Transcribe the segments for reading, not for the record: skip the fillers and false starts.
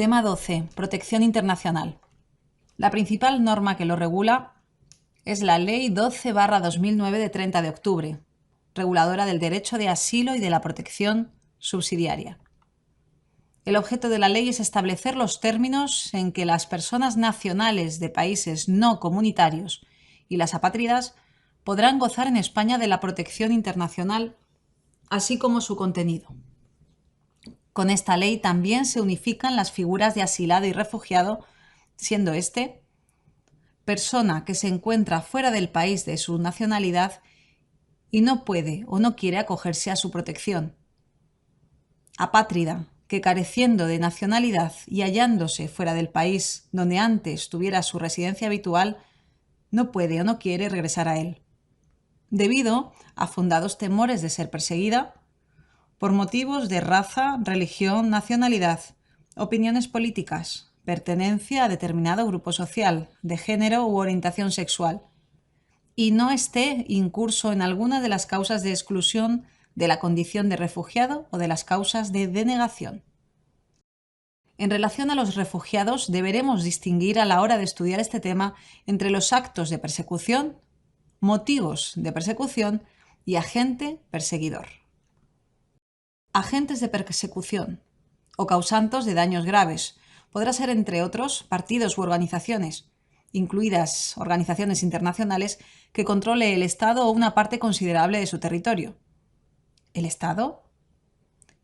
Tema 12. Protección internacional. La principal norma que lo regula es la Ley 12/2009 de 30 de octubre, reguladora del derecho de asilo y de la protección subsidiaria. El objeto de la ley es establecer los términos en que las personas nacionales de países no comunitarios y las apátridas podrán gozar en España de la protección internacional, así como su contenido. Con esta ley también se unifican las figuras de asilado y refugiado, siendo este persona que se encuentra fuera del país de su nacionalidad y no puede o no quiere acogerse a su protección. Apátrida, que careciendo de nacionalidad y hallándose fuera del país donde antes tuviera su residencia habitual, no puede o no quiere regresar a él, debido a fundados temores de ser perseguida por motivos de raza, religión, nacionalidad, opiniones políticas, pertenencia a determinado grupo social, de género u orientación sexual, y no esté incurso en alguna de las causas de exclusión de la condición de refugiado o de las causas de denegación. En relación a los refugiados, deberemos distinguir a la hora de estudiar este tema entre los actos de persecución, motivos de persecución y agente perseguidor. Agentes de persecución o causantes de daños graves podrá ser, entre otros, partidos u organizaciones, incluidas organizaciones internacionales, que controle el Estado o una parte considerable de su territorio. ¿El Estado?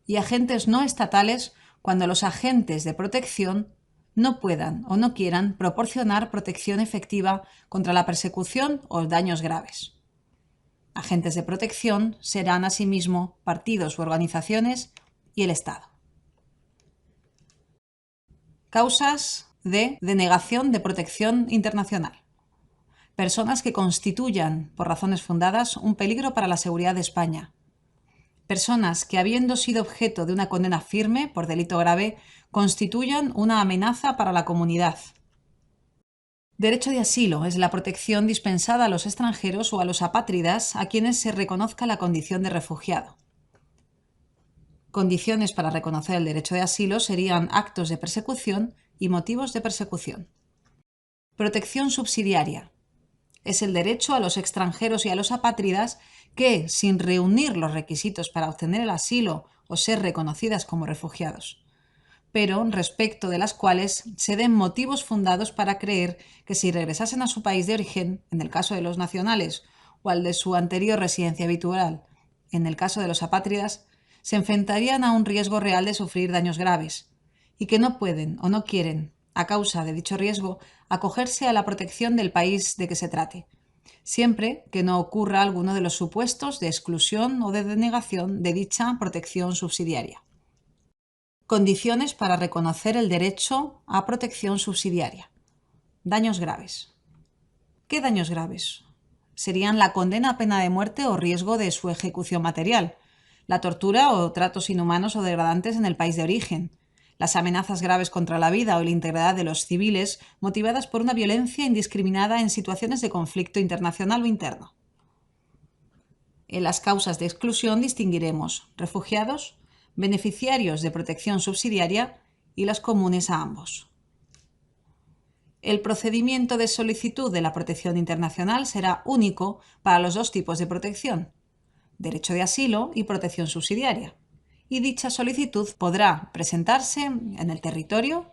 Y agentes no estatales cuando los agentes de protección no puedan o no quieran proporcionar protección efectiva contra la persecución o daños graves. Agentes de protección serán asimismo partidos u organizaciones y el Estado. Causas de denegación de protección internacional. Personas que constituyan, por razones fundadas, un peligro para la seguridad de España. Personas que, habiendo sido objeto de una condena firme por delito grave, constituyan una amenaza para la comunidad. Derecho de asilo es la protección dispensada a los extranjeros o a los apátridas a quienes se reconozca la condición de refugiado. Condiciones para reconocer el derecho de asilo serían actos de persecución y motivos de persecución. Protección subsidiaria es el derecho a los extranjeros y a los apátridas que, sin reunir los requisitos para obtener el asilo o ser reconocidas como refugiados, pero respecto de las cuales se den motivos fundados para creer que si regresasen a su país de origen, en el caso de los nacionales, o al de su anterior residencia habitual, en el caso de los apátridas, se enfrentarían a un riesgo real de sufrir daños graves, y que no pueden o no quieren, a causa de dicho riesgo, acogerse a la protección del país de que se trate, siempre que no ocurra alguno de los supuestos de exclusión o de denegación de dicha protección subsidiaria. Condiciones para reconocer el derecho a protección subsidiaria. Daños graves. ¿Qué daños graves? Serían la condena a pena de muerte o riesgo de su ejecución material, la tortura o tratos inhumanos o degradantes en el país de origen, las amenazas graves contra la vida o la integridad de los civiles motivadas por una violencia indiscriminada en situaciones de conflicto internacional o interno. En las causas de exclusión distinguiremos refugiados, beneficiarios de protección subsidiaria y las comunes a ambos. El procedimiento de solicitud de la protección internacional será único para los dos tipos de protección, derecho de asilo y protección subsidiaria, y dicha solicitud podrá presentarse en el territorio,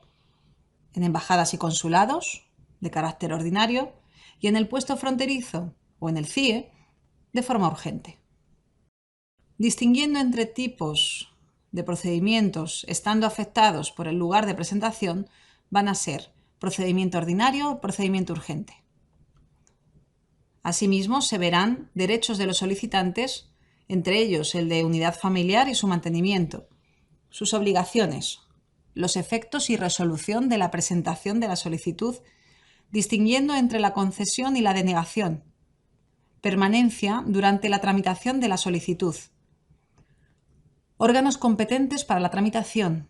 en embajadas y consulados, de carácter ordinario, y en el puesto fronterizo o en el CIE, de forma urgente. Distinguiendo entre tipos de procedimientos estando afectados por el lugar de presentación, van a ser procedimiento ordinario y procedimiento urgente. Asimismo, se verán derechos de los solicitantes, entre ellos el de unidad familiar y su mantenimiento, sus obligaciones, los efectos y resolución de la presentación de la solicitud, distinguiendo entre la concesión y la denegación, permanencia durante la tramitación de la solicitud, órganos competentes para la tramitación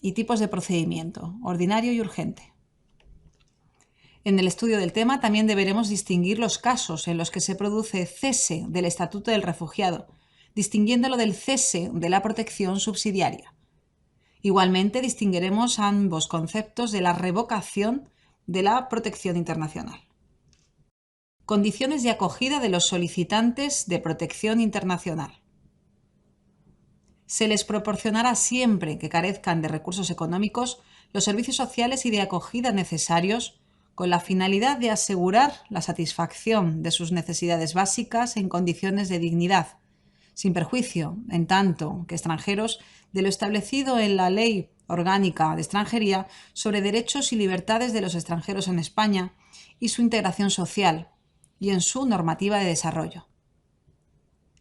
y tipos de procedimiento, ordinario y urgente. En el estudio del tema también deberemos distinguir los casos en los que se produce cese del estatuto del refugiado, distinguiéndolo del cese de la protección subsidiaria, Igualmente distinguiremos ambos conceptos de la revocación de la protección internacional. Condiciones de acogida de los solicitantes de protección internacional. Se les proporcionará siempre que carezcan de recursos económicos los servicios sociales y de acogida necesarios con la finalidad de asegurar la satisfacción de sus necesidades básicas en condiciones de dignidad, sin perjuicio, en tanto que extranjeros, de lo establecido en la Ley Orgánica de Extranjería sobre derechos y libertades de los extranjeros en España y su integración social, y en su normativa de desarrollo.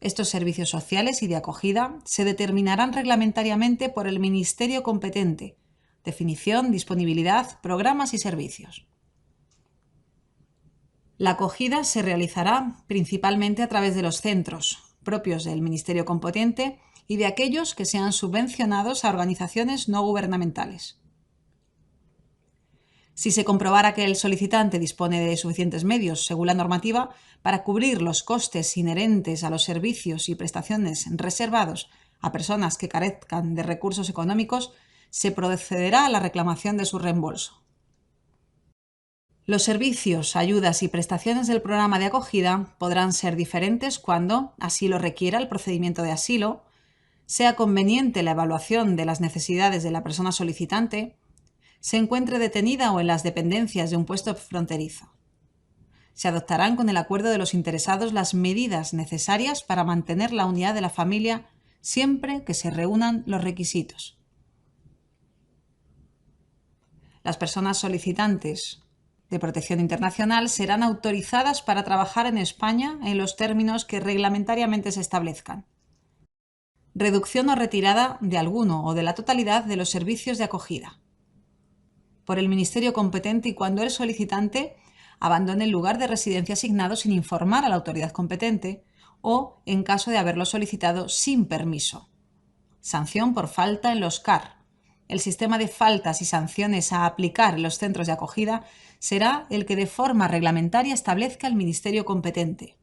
Estos servicios sociales y de acogida se determinarán reglamentariamente por el Ministerio competente. Definición, disponibilidad, programas y servicios. La acogida se realizará principalmente a través de los centros propios del Ministerio competente y de aquellos que sean subvencionados a organizaciones no gubernamentales. Si se comprobara que el solicitante dispone de suficientes medios, según la normativa, para cubrir los costes inherentes a los servicios y prestaciones reservados a personas que carezcan de recursos económicos, se procederá a la reclamación de su reembolso. Los servicios, ayudas y prestaciones del programa de acogida podrán ser diferentes cuando, así lo requiera el procedimiento de asilo, sea conveniente la evaluación de las necesidades de la persona solicitante, se encuentre detenida o en las dependencias de un puesto fronterizo. Se adoptarán con el acuerdo de los interesados las medidas necesarias para mantener la unidad de la familia siempre que se reúnan los requisitos. Las personas solicitantes de protección internacional serán autorizadas para trabajar en España en los términos que reglamentariamente se establezcan. Reducción o retirada de alguno o de la totalidad de los servicios de acogida por el Ministerio competente y cuando el solicitante abandone el lugar de residencia asignado sin informar a la autoridad competente o en caso de haberlo solicitado sin permiso. Sanción por falta en los CAR. El sistema de faltas y sanciones a aplicar en los centros de acogida será el que de forma reglamentaria establezca el Ministerio competente.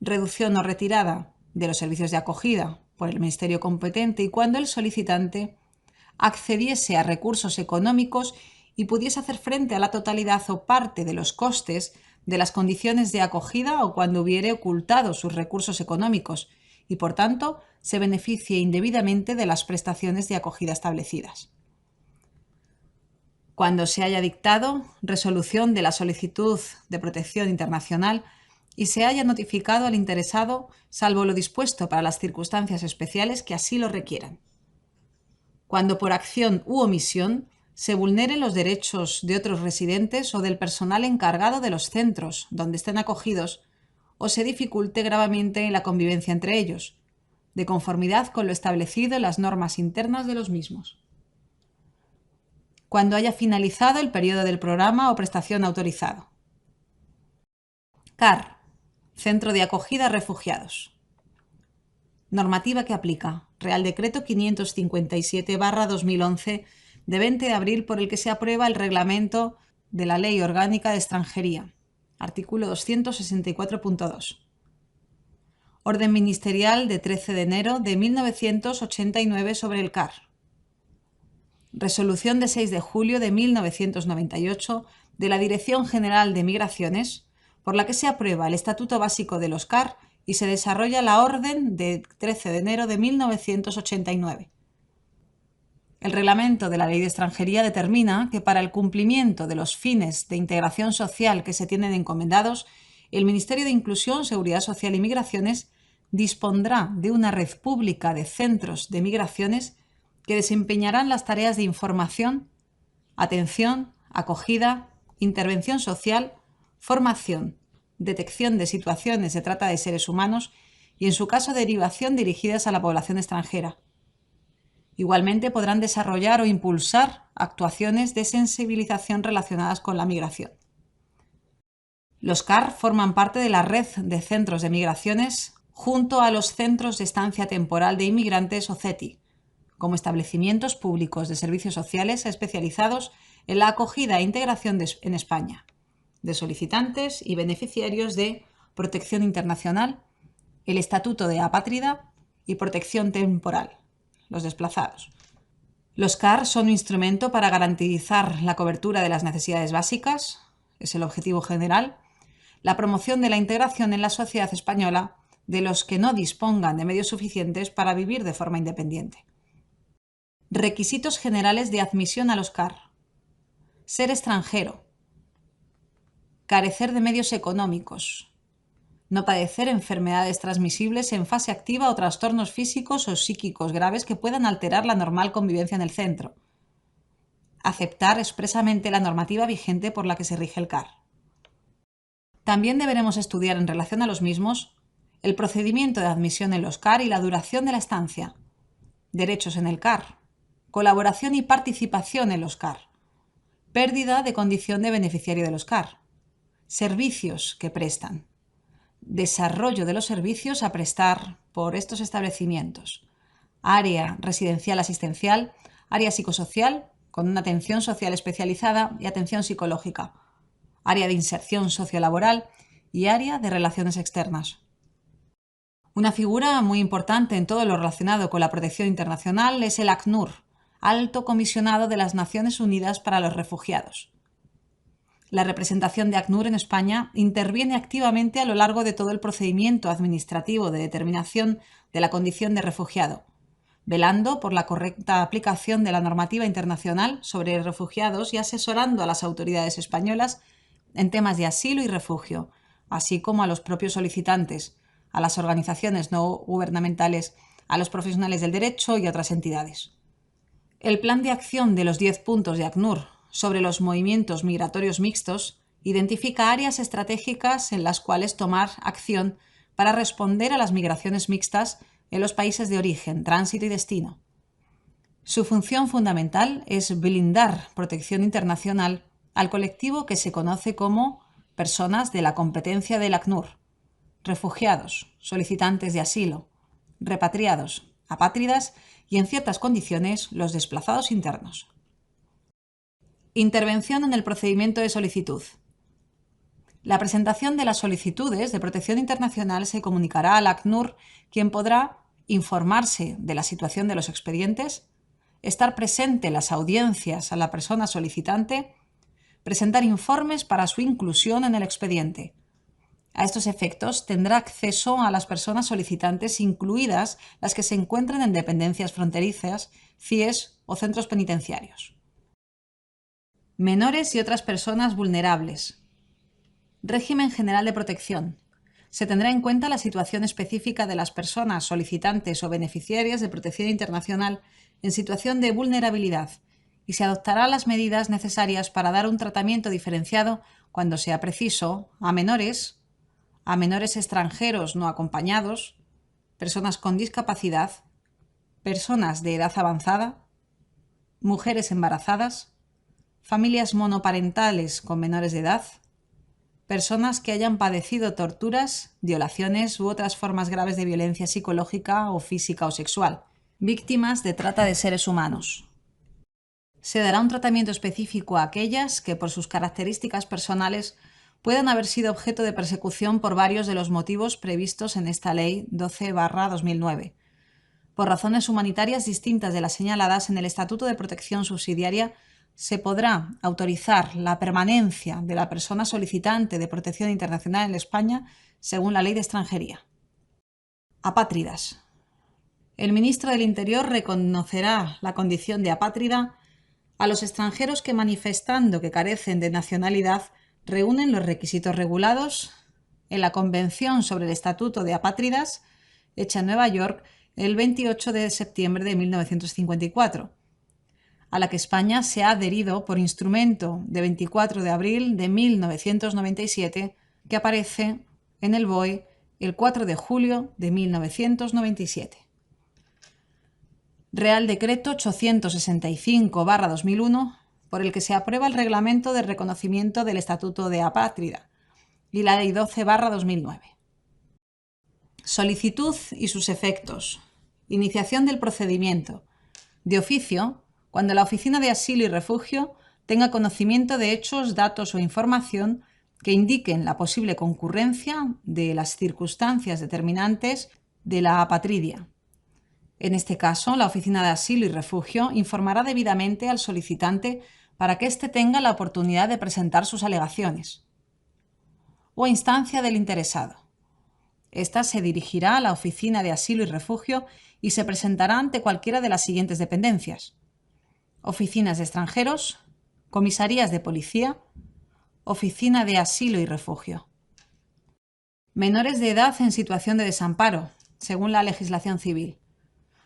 Reducción o retirada de los servicios de acogida por el Ministerio competente y cuando el solicitante accediese a recursos económicos y pudiese hacer frente a la totalidad o parte de los costes de las condiciones de acogida o cuando hubiere ocultado sus recursos económicos y, por tanto, se beneficie indebidamente de las prestaciones de acogida establecidas. Cuando se haya dictado resolución de la solicitud de protección internacional y se haya notificado al interesado, salvo lo dispuesto para las circunstancias especiales que así lo requieran. Cuando por acción u omisión se vulneren los derechos de otros residentes o del personal encargado de los centros donde estén acogidos o se dificulte gravemente la convivencia entre ellos, de conformidad con lo establecido en las normas internas de los mismos. Cuando haya finalizado el periodo del programa o prestación autorizado. CAR, Centro de Acogida a Refugiados. Normativa que aplica. Real Decreto 557/2011 de 20 de abril por el que se aprueba el reglamento de la Ley Orgánica de Extranjería. Artículo 264.2. Orden Ministerial de 13 de enero de 1989 sobre el CAR. Resolución de 6 de julio de 1998 de la Dirección General de Migraciones, por la que se aprueba el Estatuto Básico de los CAR y se desarrolla la Orden de 13 de enero de 1989. El reglamento de la Ley de Extranjería determina que para el cumplimiento de los fines de integración social que se tienen encomendados, el Ministerio de Inclusión, Seguridad Social y Migraciones dispondrá de una red pública de centros de migraciones que desempeñarán las tareas de información, atención, acogida, intervención social, formación, detección de situaciones de trata de seres humanos y, en su caso, derivación dirigidas a la población extranjera. Igualmente podrán desarrollar o impulsar actuaciones de sensibilización relacionadas con la migración. Los CAR forman parte de la red de centros de migraciones junto a los Centros de Estancia Temporal de Inmigrantes o CETI, como establecimientos públicos de servicios sociales especializados en la acogida e integración en España de solicitantes y beneficiarios de protección internacional, el Estatuto de Apátrida y protección temporal, los desplazados. Los CAR son un instrumento para garantizar la cobertura de las necesidades básicas, es el objetivo general, la promoción de la integración en la sociedad española de los que no dispongan de medios suficientes para vivir de forma independiente. Requisitos generales de admisión a los CAR. Ser extranjero. Carecer de medios económicos. No padecer enfermedades transmisibles en fase activa o trastornos físicos o psíquicos graves que puedan alterar la normal convivencia en el centro. Aceptar expresamente la normativa vigente por la que se rige el CAR. También deberemos estudiar en relación a los mismos el procedimiento de admisión en los CAR y la duración de la estancia. Derechos en el CAR. Colaboración y participación en los CAR. Pérdida de condición de beneficiario de los CAR. Servicios que prestan. Desarrollo de los servicios a prestar por estos establecimientos. Área residencial asistencial, área psicosocial, con una atención social especializada y atención psicológica. Área de inserción sociolaboral y área de relaciones externas. Una figura muy importante en todo lo relacionado con la protección internacional es el ACNUR, Alto Comisionado de las Naciones Unidas para los Refugiados. La representación de ACNUR en España interviene activamente a lo largo de todo el procedimiento administrativo de determinación de la condición de refugiado, velando por la correcta aplicación de la normativa internacional sobre refugiados y asesorando a las autoridades españolas en temas de asilo y refugio, así como a los propios solicitantes, a las organizaciones no gubernamentales, a los profesionales del derecho y a otras entidades. El plan de acción de los 10 puntos de ACNUR sobre los movimientos migratorios mixtos identifica áreas estratégicas en las cuales tomar acción para responder a las migraciones mixtas en los países de origen, tránsito y destino. Su función fundamental es blindar protección internacional al colectivo que se conoce como personas de la competencia del ACNUR, refugiados, solicitantes de asilo, repatriados, apátridas y, en ciertas condiciones, los desplazados internos. Intervención en el procedimiento de solicitud. La presentación de las solicitudes de protección internacional se comunicará al ACNUR, quien podrá informarse de la situación de los expedientes, estar presente en las audiencias a la persona solicitante, presentar informes para su inclusión en el expediente. A estos efectos tendrá acceso a las personas solicitantes, incluidas las que se encuentren en dependencias fronterizas, CIES o centros penitenciarios. Menores y otras personas vulnerables. Régimen general de protección. Se tendrá en cuenta la situación específica de las personas solicitantes o beneficiarias de protección internacional en situación de vulnerabilidad y se adoptarán las medidas necesarias para dar un tratamiento diferenciado cuando sea preciso a menores extranjeros no acompañados, personas con discapacidad, personas de edad avanzada, mujeres embarazadas, familias monoparentales con menores de edad, personas que hayan padecido torturas, violaciones u otras formas graves de violencia psicológica o física o sexual, víctimas de trata de seres humanos. Se dará un tratamiento específico a aquellas que, por sus características personales, puedan haber sido objeto de persecución por varios de los motivos previstos en esta Ley 12/2009, por razones humanitarias distintas de las señaladas en el Estatuto de Protección Subsidiaria. Se podrá autorizar la permanencia de la persona solicitante de protección internacional en España según la Ley de Extranjería. Apátridas. El ministro del Interior reconocerá la condición de apátrida a los extranjeros que, manifestando que carecen de nacionalidad, reúnen los requisitos regulados en la Convención sobre el Estatuto de Apátridas, hecha en Nueva York el 28 de septiembre de 1954, a la que España se ha adherido por instrumento de 24 de abril de 1997, que aparece en el BOE el 4 de julio de 1997. Real Decreto 865/2001, por el que se aprueba el Reglamento de Reconocimiento del Estatuto de Apátrida, y la Ley 12/2009. Solicitud y sus efectos. Iniciación del procedimiento. De oficio, cuando la Oficina de Asilo y Refugio tenga conocimiento de hechos, datos o información que indiquen la posible concurrencia de las circunstancias determinantes de la apatridia. En este caso, la Oficina de Asilo y Refugio informará debidamente al solicitante para que éste tenga la oportunidad de presentar sus alegaciones. O a instancia del interesado. Esta se dirigirá a la Oficina de Asilo y Refugio y se presentará ante cualquiera de las siguientes dependencias: oficinas de extranjeros, comisarías de policía, Oficina de Asilo y Refugio. Menores de edad en situación de desamparo, según la legislación civil.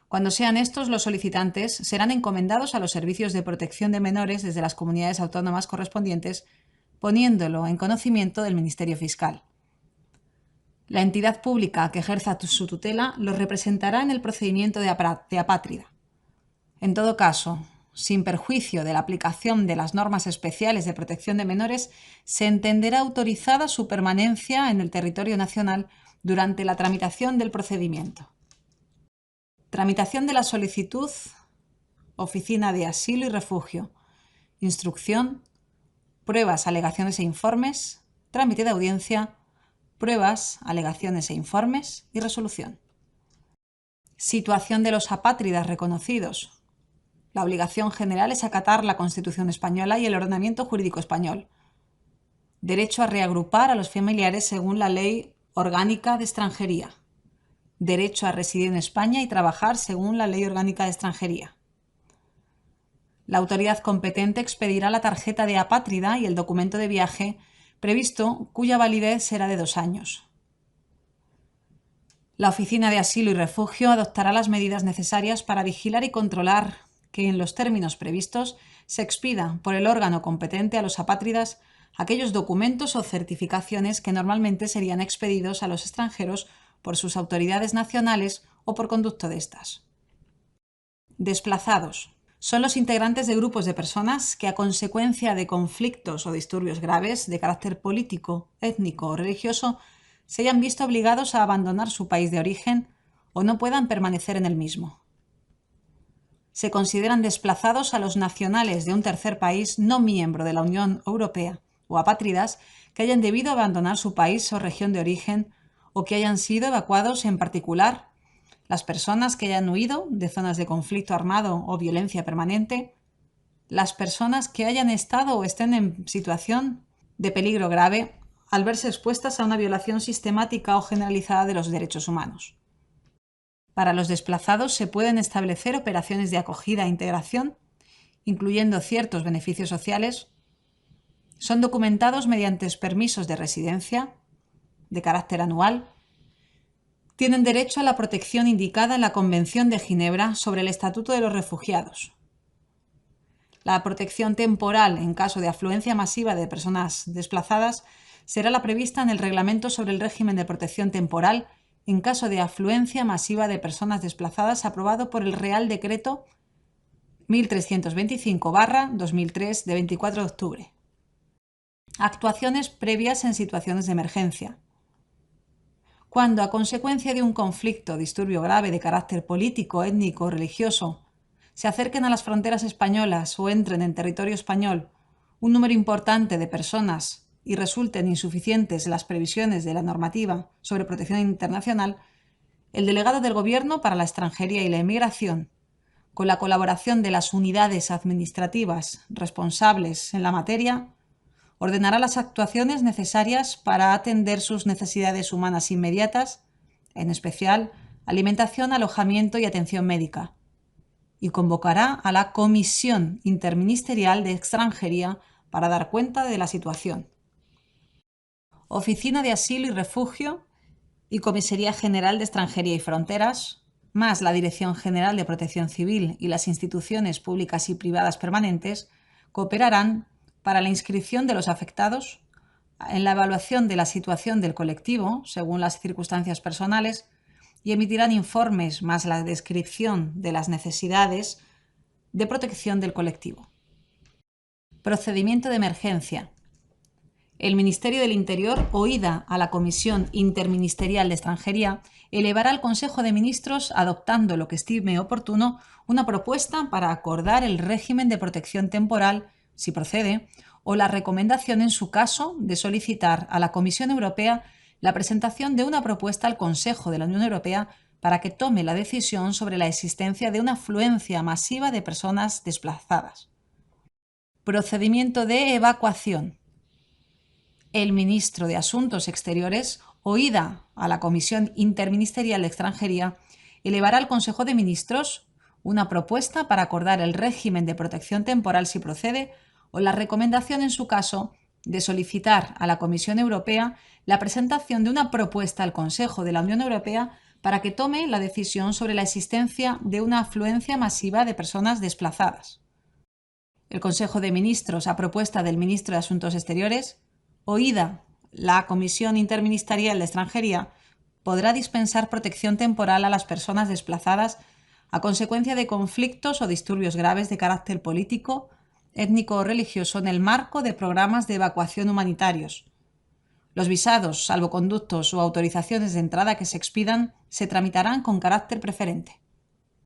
Cuando sean estos los solicitantes, serán encomendados a los servicios de protección de menores desde las comunidades autónomas correspondientes, poniéndolo en conocimiento del Ministerio Fiscal. La entidad pública que ejerza su tutela los representará en el procedimiento de apátrida. En todo caso, sin perjuicio de la aplicación de las normas especiales de protección de menores, se entenderá autorizada su permanencia en el territorio nacional durante la tramitación del procedimiento. Tramitación de la solicitud, Oficina de Asilo y Refugio, instrucción, pruebas, alegaciones e informes, trámite de audiencia, pruebas, alegaciones e informes y resolución. Situación de los apátridas reconocidos. La obligación general es acatar la Constitución española y el ordenamiento jurídico español. Derecho a reagrupar a los familiares según la Ley Orgánica de Extranjería. Derecho a residir en España y trabajar según la Ley Orgánica de Extranjería. La autoridad competente expedirá la tarjeta de apátrida y el documento de viaje previsto, cuya validez será de 2 años. La Oficina de Asilo y Refugio adoptará las medidas necesarias para vigilar y controlar que, en los términos previstos, se expida por el órgano competente a los apátridas aquellos documentos o certificaciones que normalmente serían expedidos a los extranjeros por sus autoridades nacionales o por conducto de estas. Desplazados. Son los integrantes de grupos de personas que, a consecuencia de conflictos o disturbios graves de carácter político, étnico o religioso, se hayan visto obligados a abandonar su país de origen o no puedan permanecer en el mismo. Se consideran desplazados a los nacionales de un tercer país no miembro de la Unión Europea o apátridas que hayan debido abandonar su país o región de origen o que hayan sido evacuados, en particular las personas que hayan huido de zonas de conflicto armado o violencia permanente, las personas que hayan estado o estén en situación de peligro grave al verse expuestas a una violación sistemática o generalizada de los derechos humanos. Para los desplazados se pueden establecer operaciones de acogida e integración, incluyendo ciertos beneficios sociales. Son documentados mediante permisos de residencia de carácter anual. Tienen derecho a la protección indicada en la Convención de Ginebra sobre el Estatuto de los Refugiados. La protección temporal en caso de afluencia masiva de personas desplazadas será la prevista en el Reglamento sobre el régimen de protección temporal en caso de afluencia masiva de personas desplazadas, aprobado por el Real Decreto 1325/2003 de 24 de octubre. Actuaciones previas en situaciones de emergencia. Cuando, a consecuencia de un conflicto o disturbio grave de carácter político, étnico o religioso, se acerquen a las fronteras españolas o entren en territorio español un número importante de personas y resulten insuficientes las previsiones de la normativa sobre protección internacional, el delegado del Gobierno para la Extranjería y la Inmigración, con la colaboración de las unidades administrativas responsables en la materia, ordenará las actuaciones necesarias para atender sus necesidades humanas inmediatas, en especial alimentación, alojamiento y atención médica, y convocará a la Comisión Interministerial de Extranjería para dar cuenta de la situación. Oficina de Asilo y Refugio y Comisaría General de Extranjería y Fronteras, más la Dirección General de Protección Civil y las instituciones públicas y privadas permanentes, cooperarán para la inscripción de los afectados, en la evaluación de la situación del colectivo, según las circunstancias personales, y emitirán informes más la descripción de las necesidades de protección del colectivo. Procedimiento de emergencia. El Ministerio del Interior, oída a la Comisión Interministerial de Extranjería, elevará al Consejo de Ministros, adoptando lo que estime oportuno, una propuesta para acordar el régimen de protección temporal, si procede, o la recomendación, en su caso, de solicitar a la Comisión Europea la presentación de una propuesta al Consejo de la Unión Europea para que tome la decisión sobre la existencia de una afluencia masiva de personas desplazadas. Procedimiento de evacuación. El ministro de Asuntos Exteriores, oída a la Comisión Interministerial de Extranjería, elevará al Consejo de Ministros una propuesta para acordar el régimen de protección temporal si procede, o la recomendación en su caso de solicitar a la Comisión Europea la presentación de una propuesta al Consejo de la Unión Europea para que tome la decisión sobre la existencia de una afluencia masiva de personas desplazadas. El Consejo de Ministros, a propuesta del Ministro de Asuntos Exteriores, oída la Comisión Interministerial de Extranjería, podrá dispensar protección temporal a las personas desplazadas a consecuencia de conflictos o disturbios graves de carácter político, étnico o religioso en el marco de programas de evacuación humanitarios. Los visados, salvoconductos o autorizaciones de entrada que se expidan se tramitarán con carácter preferente.